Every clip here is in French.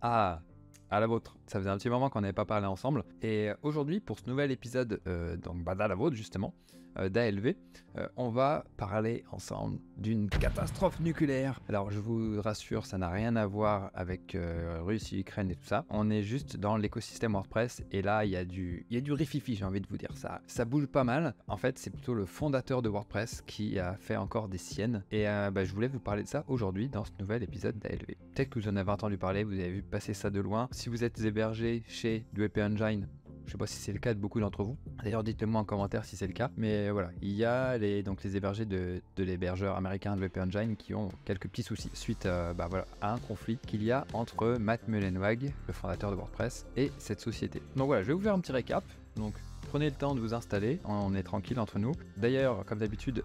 Ah, à la vôtre. Ça faisait un petit moment qu'on n'avait pas parlé ensemble. Et aujourd'hui, pour ce nouvel épisode, à la vôtre justement, d'ALV, on va parler ensemble d'une catastrophe nucléaire. Alors, je vous rassure, ça n'a rien à voir avec Russie, Ukraine et tout ça. On est juste dans l'écosystème WordPress et là, il y a du rififi, j'ai envie de vous dire. Ça bouge pas mal. En fait, c'est plutôt le fondateur de WordPress qui a fait encore des siennes. Et je voulais vous parler de ça aujourd'hui dans ce nouvel épisode d'ALV. Peut-être que vous en avez entendu parler, vous avez vu passer ça de loin. Si vous êtes hébergé chez WP Engine, je ne sais pas si c'est le cas de beaucoup d'entre vous. D'ailleurs, dites-le moi en commentaire si c'est le cas. Mais voilà, il y a les hébergés de l'hébergeur américain de WP Engine qui ont quelques petits soucis suite à un conflit qu'il y a entre Matt Mullenweg, le fondateur de WordPress, et cette société. Donc voilà, je vais vous faire un petit récap. Donc prenez le temps de vous installer, on est tranquille entre nous. D'ailleurs, comme d'habitude,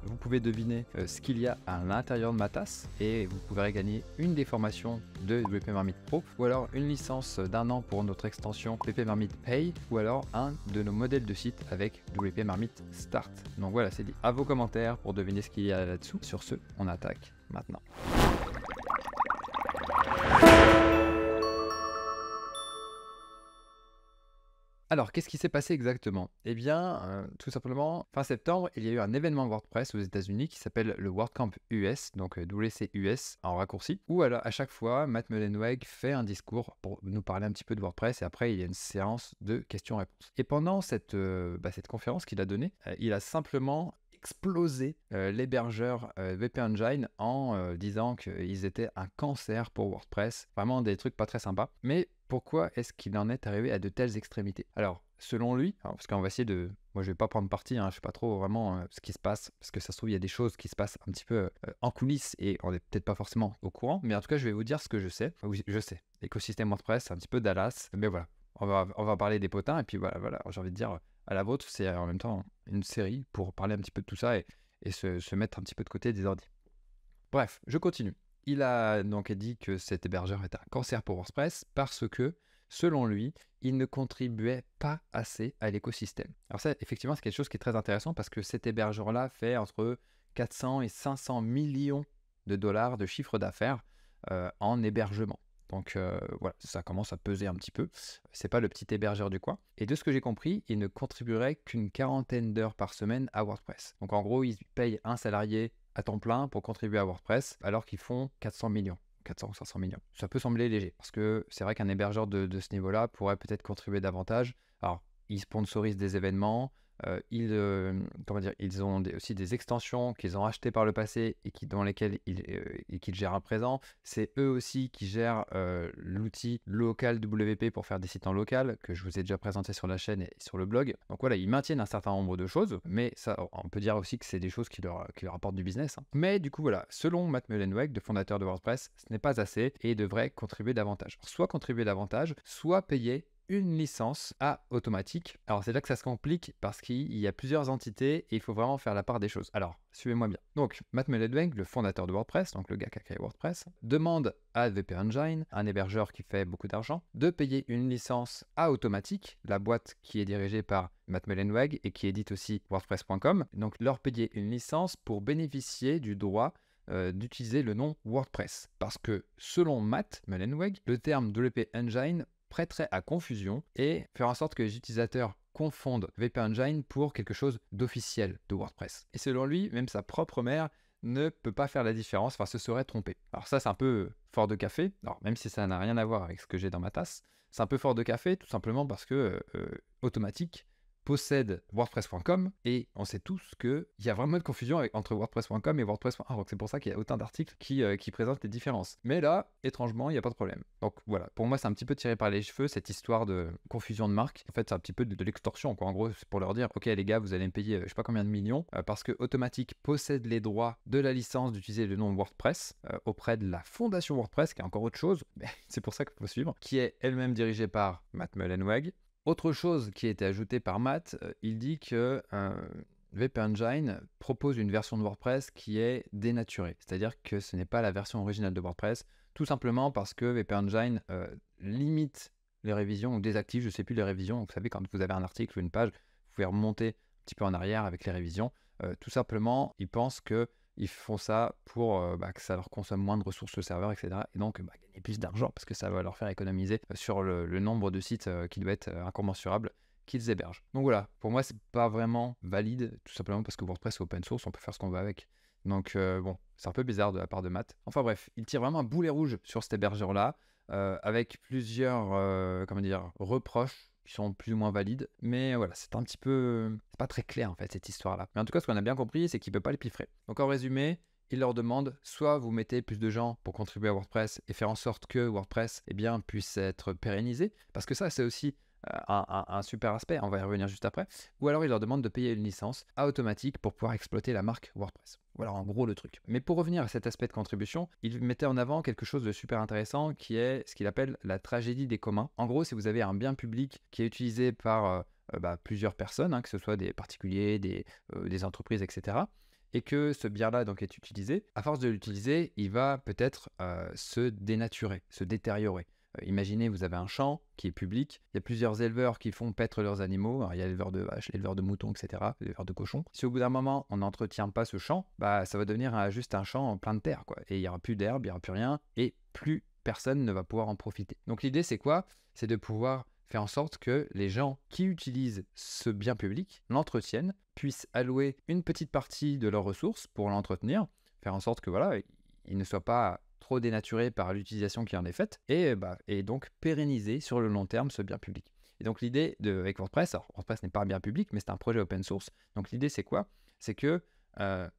vous pouvez deviner ce qu'il y a à l'intérieur de ma tasse et vous pourrez gagner une des formations de WP Marmite Pro ou alors une licence d'1 an pour notre extension WP Marmite Pay ou alors un de nos modèles de site avec WP Marmite Start. Donc voilà, c'est dit. À vos commentaires pour deviner ce qu'il y a là-dessous. Sur ce, on attaque maintenant. Alors, qu'est-ce qui s'est passé exactement? Eh bien, tout simplement, fin septembre, il y a eu un événement WordPress aux États-Unis qui s'appelle le WordCamp US, donc WCUS en raccourci, où alors, à chaque fois, Matt Mullenweg fait un discours pour nous parler un petit peu de WordPress et après, il y a une séance de questions-réponses. Et pendant cette conférence qu'il a donnée, il a simplement explosé l'hébergeur WP Engine en disant qu'ils étaient un cancer pour WordPress, vraiment des trucs pas très sympas. Mais pourquoi est-ce qu'il en est arrivé à de telles extrémités? Alors, selon lui, parce qu'on va essayer de... Moi, je vais pas prendre parti, je sais pas trop vraiment ce qui se passe, parce que ça se trouve, il y a des choses qui se passent un petit peu en coulisses et on n'est peut-être pas forcément au courant, mais en tout cas, je vais vous dire ce que je sais. Oui, je sais, l'écosystème WordPress, c'est un petit peu Dallas, mais voilà, on va parler des potins, et puis voilà, j'ai envie de dire, à la vôtre, c'est en même temps une série pour parler un petit peu de tout ça et se mettre un petit peu de côté des ordi. Bref, je continue. Il a donc dit que cet hébergeur était un cancer pour WordPress parce que, selon lui, il ne contribuait pas assez à l'écosystème. Alors ça, effectivement, c'est quelque chose qui est très intéressant parce que cet hébergeur-là fait entre 400 et 500 millions de dollars de chiffre d'affaires en hébergement. Donc voilà, ça commence à peser un petit peu. C'est pas le petit hébergeur du coin. Et de ce que j'ai compris, il ne contribuerait qu'une quarantaine d'heures par semaine à WordPress. Donc en gros, il paye un salarié à temps plein pour contribuer à WordPress alors qu'ils font 400 millions. 400 ou 500 millions. Ça peut sembler léger parce que c'est vrai qu'un hébergeur de ce niveau-là pourrait peut-être contribuer davantage. Alors, ils sponsorisent des événements, ils ont aussi des extensions qu'ils ont achetées par le passé et dans lesquelles qu'ils gèrent à présent. C'est eux aussi qui gèrent l'outil local WP pour faire des sites en local que je vous ai déjà présenté sur la chaîne et sur le blog. Donc voilà, ils maintiennent un certain nombre de choses, mais ça, on peut dire aussi que c'est des choses qui leur apportent du business. Mais du coup, voilà, selon Matt Mullenweg, le fondateur de WordPress, ce n'est pas assez et devrait contribuer davantage. Soit contribuer davantage, soit payer une licence à Automatic. Alors c'est là que ça se complique parce qu'il y a plusieurs entités et il faut vraiment faire la part des choses. Alors, suivez-moi bien. Donc, Matt Mullenweg, le fondateur de WordPress, donc le gars qui a créé WordPress, demande à WP Engine, un hébergeur qui fait beaucoup d'argent, de payer une licence à Automatic, la boîte qui est dirigée par Matt Mullenweg et qui édite aussi WordPress.com. Donc, leur payer une licence pour bénéficier du droit d'utiliser le nom WordPress. Parce que, selon Matt Mullenweg, le terme WP Engine prêterait à confusion et faire en sorte que les utilisateurs confondent WP Engine pour quelque chose d'officiel de WordPress. Et selon lui, même sa propre mère ne peut pas faire la différence, se serait trompée. Alors ça, c'est un peu fort de café, alors même si ça n'a rien à voir avec ce que j'ai dans ma tasse, c'est un peu fort de café tout simplement parce que Automatic possède WordPress.com et on sait tous qu'il y a vraiment de confusion entre WordPress.com et WordPress.org. Donc c'est pour ça qu'il y a autant d'articles qui présentent les différences. Mais là, étrangement, il n'y a pas de problème. Donc voilà, pour moi, c'est un petit peu tiré par les cheveux cette histoire de confusion de marque. En fait, c'est un petit peu de l'extorsion, quoi. En gros, c'est pour leur dire, ok les gars, vous allez me payer je sais pas combien de millions parce que Automatic possède les droits de la licence d'utiliser le nom WordPress auprès de la fondation WordPress, qui est encore autre chose, mais c'est pour ça qu'il faut suivre, qui est elle-même dirigée par Matt Mullenweg. Autre chose qui a été ajoutée par Matt, il dit que WP Engine propose une version de WordPress qui est dénaturée. C'est-à-dire que ce n'est pas la version originale de WordPress, tout simplement parce que WP Engine limite les révisions ou désactive, je ne sais plus les révisions. Vous savez, quand vous avez un article ou une page, vous pouvez remonter un petit peu en arrière avec les révisions. Tout simplement, il pense qu'il ils font ça pour que ça leur consomme moins de ressources le serveur, etc. Et donc gagner plus d'argent parce que ça va leur faire économiser sur le nombre de sites qui doit être incommensurable qu'ils hébergent. Donc voilà, pour moi, c'est pas vraiment valide, tout simplement parce que WordPress est open source, on peut faire ce qu'on veut avec. Donc bon, c'est un peu bizarre de la part de Matt. Enfin bref, il tire vraiment un boulet rouge sur cet hébergeur-là, avec plusieurs reproches qui sont plus ou moins valides. Mais voilà, c'est un petit peu... c'est pas très clair en fait cette histoire-là. Mais en tout cas, ce qu'on a bien compris, c'est qu'il peut pas les piffrer. Donc en résumé, il leur demande soit vous mettez plus de gens pour contribuer à WordPress et faire en sorte que WordPress puisse être pérennisé, parce que ça c'est aussi un super aspect, on va y revenir juste après, ou alors il leur demande de payer une licence à Automattic pour pouvoir exploiter la marque WordPress. Voilà en gros le truc. Mais pour revenir à cet aspect de contribution, il mettait en avant quelque chose de super intéressant qui est ce qu'il appelle la tragédie des communs. En gros, si vous avez un bien public qui est utilisé par plusieurs personnes, que ce soit des particuliers, des entreprises, etc., et que ce bien-là donc est utilisé, à force de l'utiliser, il va peut-être se dénaturer, se détériorer. Imaginez, vous avez un champ qui est public, il y a plusieurs éleveurs qui font paître leurs animaux, alors, il y a l'éleveur de vaches, l'éleveur de moutons, etc., l'éleveur de cochons. Si au bout d'un moment, on n'entretient pas ce champ, ça va devenir juste un champ plein de terre, quoi. Et il n'y aura plus d'herbe, il n'y aura plus rien, et plus personne ne va pouvoir en profiter. Donc l'idée, c'est quoi? C'est de pouvoir faire en sorte que les gens qui utilisent ce bien public l'entretiennent, puissent allouer une petite partie de leurs ressources pour l'entretenir, faire en sorte que voilà, il ne soit pas trop dénaturé par l'utilisation qui en est faite, et donc pérenniser sur le long terme ce bien public. Et donc l'idée avec WordPress, alors WordPress n'est pas un bien public, mais c'est un projet open source. Donc l'idée c'est quoi? C'est que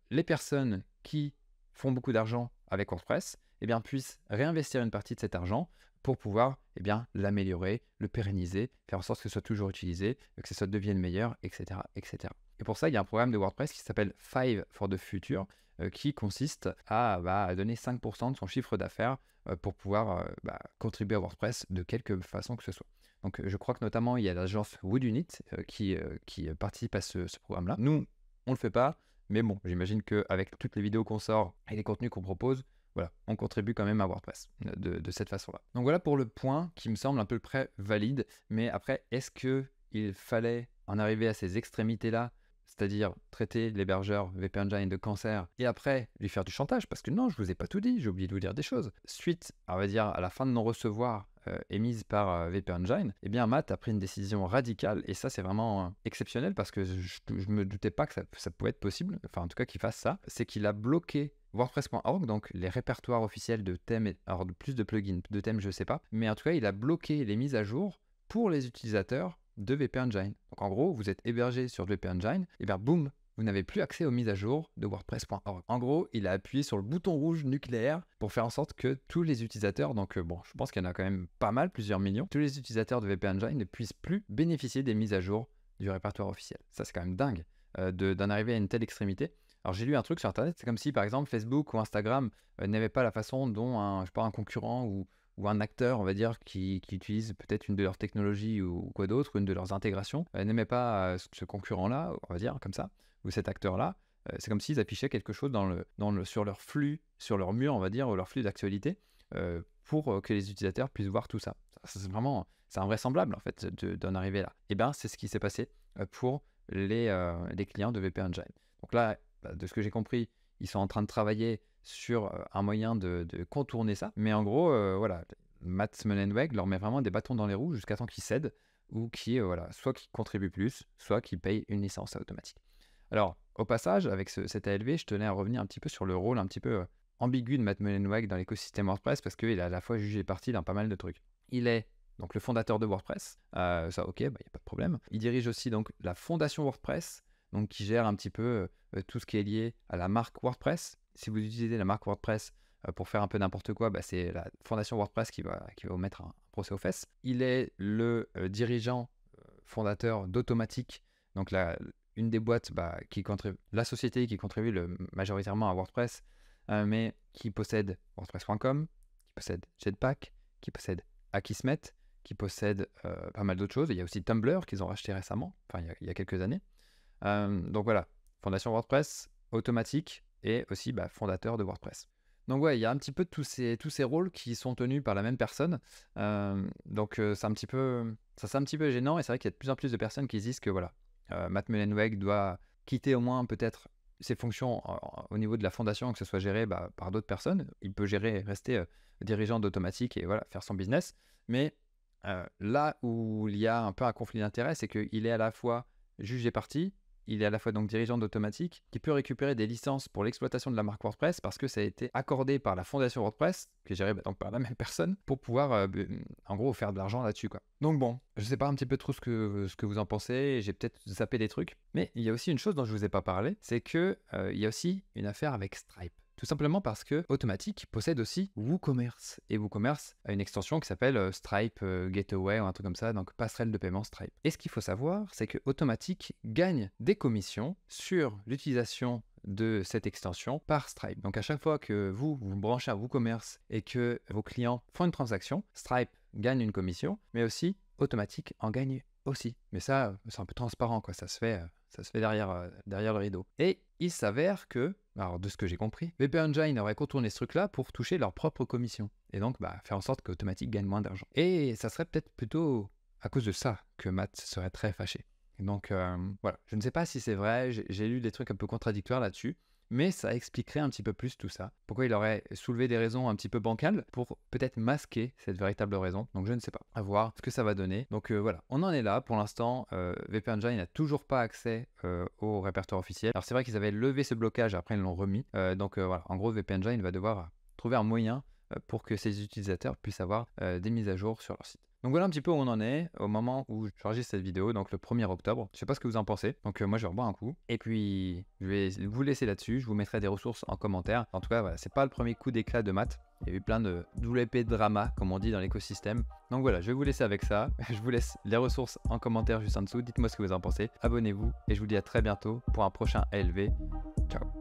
les personnes qui font beaucoup d'argent avec WordPress puissent réinvestir une partie de cet argent pour pouvoir l'améliorer, le pérenniser, faire en sorte que ce soit toujours utilisé, que ça devienne meilleur, etc., etc. Et pour ça, il y a un programme de WordPress qui s'appelle Five for the Future, qui consiste à donner 5% de son chiffre d'affaires pour pouvoir contribuer à WordPress de quelque façon que ce soit. Donc je crois que notamment il y a l'agence Woodunit qui participe à ce programme-là. Nous, on ne le fait pas, mais bon, j'imagine qu'avec toutes les vidéos qu'on sort et les contenus qu'on propose, voilà, on contribue quand même à WordPress de cette façon-là. Donc voilà pour le point qui me semble un peu près valide, mais après, est-ce qu'il fallait en arriver à ces extrémités-là, c'est-à-dire traiter l'hébergeur VP Engine de cancer et après lui faire du chantage? Parce que non, je vous ai pas tout dit, j'ai oublié de vous dire des choses. Suite, on va dire, à la fin de non-recevoir émise par VP Engine, Matt a pris une décision radicale, et ça c'est vraiment exceptionnel parce que je me doutais pas que ça pouvait être possible, enfin en tout cas qu'il fasse ça, c'est qu'il a bloqué WordPress.org, donc les répertoires officiels de thèmes, alors plus de plugins, de thèmes je sais pas, mais en tout cas il a bloqué les mises à jour pour les utilisateurs de VP Engine. Donc en gros, vous êtes hébergé sur VP Engine, et boum, vous n'avez plus accès aux mises à jour de WordPress.org. En gros, il a appuyé sur le bouton rouge nucléaire pour faire en sorte que tous les utilisateurs, donc je pense qu'il y en a quand même pas mal, plusieurs millions, tous les utilisateurs de VP Engine ne puissent plus bénéficier des mises à jour du répertoire officiel. Ça c'est quand même dingue d'en arriver à une telle extrémité. Alors j'ai lu un truc sur internet, c'est comme si par exemple Facebook ou Instagram n'avaient pas la façon dont un concurrent ou un acteur, on va dire, qui utilise peut-être une de leurs technologies ou quoi d'autre, une de leurs intégrations, n'aimait pas ce concurrent-là, on va dire comme ça, ou cet acteur-là. C'est comme s'ils affichaient quelque chose sur leur flux, sur leur mur, on va dire, ou leur flux d'actualité, pour que les utilisateurs puissent voir tout ça. C'est invraisemblable en fait d'en arriver là. C'est ce qui s'est passé pour les clients de VP Engine. Donc là, de ce que j'ai compris, ils sont en train de travailler sur un moyen de contourner ça. Mais en gros, voilà, Matt Mullenweg leur met vraiment des bâtons dans les roues jusqu'à temps qu'ils cèdent ou soit qu'ils contribuent plus, soit qu'ils payent une licence automatique. Alors, au passage, avec cet ALV, je tenais à revenir un petit peu sur le rôle un petit peu ambigu de Matt Mullenweg dans l'écosystème WordPress parce qu'il est à la fois jugé parti dans pas mal de trucs. Il est donc le fondateur de WordPress, ça ok, il n'y a pas de problème. Il dirige aussi donc la fondation WordPress, donc qui gère un petit peu tout ce qui est lié à la marque WordPress. Si vous utilisez la marque WordPress pour faire un peu n'importe quoi, c'est la fondation WordPress qui va vous mettre un procès aux fesses. Il est le dirigeant fondateur d'Automattic, donc une des boîtes qui contribue, la société qui contribue majoritairement à WordPress, mais qui possède WordPress.com, qui possède Jetpack, qui possède Akismet, qui possède pas mal d'autres choses. Il y a aussi Tumblr qu'ils ont racheté récemment, enfin il y a quelques années. Donc voilà, fondation WordPress, Automattic et aussi fondateur de WordPress. Donc ouais, il y a un petit peu de tous ces rôles qui sont tenus par la même personne. Donc c'est un petit peu gênant, et c'est vrai qu'il y a de plus en plus de personnes qui disent que voilà, Matt Mullenweg doit quitter au moins peut-être ses fonctions au niveau de la fondation, que ce soit géré par d'autres personnes. Il peut rester dirigeant d'Automatic et voilà, faire son business. Mais là où il y a un peu un conflit d'intérêts, c'est qu'il est à la fois juge et partie, il est à la fois donc dirigeant d'Automatic, qui peut récupérer des licences pour l'exploitation de la marque WordPress parce que ça a été accordé par la fondation WordPress, qui est gérée donc par la même personne, pour pouvoir en gros faire de l'argent là-dessus, quoi. Donc bon, je sais pas un petit peu trop ce que vous en pensez, j'ai peut-être zappé des trucs, mais il y a aussi une chose dont je vous ai pas parlé, c'est que il y a aussi une affaire avec Stripe. Tout simplement parce que Automatic possède aussi WooCommerce. Et WooCommerce a une extension qui s'appelle Stripe Gateway ou un truc comme ça, donc passerelle de paiement Stripe. Et ce qu'il faut savoir, c'est que Automatic gagne des commissions sur l'utilisation de cette extension par Stripe. Donc à chaque fois que vous branchez à WooCommerce et que vos clients font une transaction, Stripe gagne une commission, mais aussi Automatic en gagne aussi. Mais ça, c'est un peu transparent, quoi. Ça se fait derrière le rideau. Et il s'avère que, alors de ce que j'ai compris, VP Engine aurait contourné ce truc-là pour toucher leur propre commission. Et donc, faire en sorte qu'Automatic gagne moins d'argent. Et ça serait peut-être plutôt à cause de ça que Matt serait très fâché. Donc, voilà. Je ne sais pas si c'est vrai, j'ai lu des trucs un peu contradictoires là-dessus. Mais ça expliquerait un petit peu plus tout ça. Pourquoi il aurait soulevé des raisons un petit peu bancales pour peut-être masquer cette véritable raison. Donc je ne sais pas. À voir ce que ça va donner. Donc voilà, on en est là. Pour l'instant, VP Engine n'a toujours pas accès au répertoire officiel. Alors c'est vrai qu'ils avaient levé ce blocage, après ils l'ont remis. Donc voilà, en gros, VP Engine va devoir trouver un moyen pour que ses utilisateurs puissent avoir des mises à jour sur leur site. Donc voilà un petit peu où on en est au moment où j'enregistre cette vidéo, donc le 1er octobre. Je sais pas ce que vous en pensez, donc moi je vais reboire un coup. Et puis je vais vous laisser là-dessus, je vous mettrai des ressources en commentaire. En tout cas, voilà, c'est pas le premier coup d'éclat de Matt. Il y a eu plein de WP drama, comme on dit dans l'écosystème. Donc voilà, je vais vous laisser avec ça. Je vous laisse les ressources en commentaire juste en dessous. Dites-moi ce que vous en pensez. Abonnez-vous et je vous dis à très bientôt pour un prochain ALV. Ciao.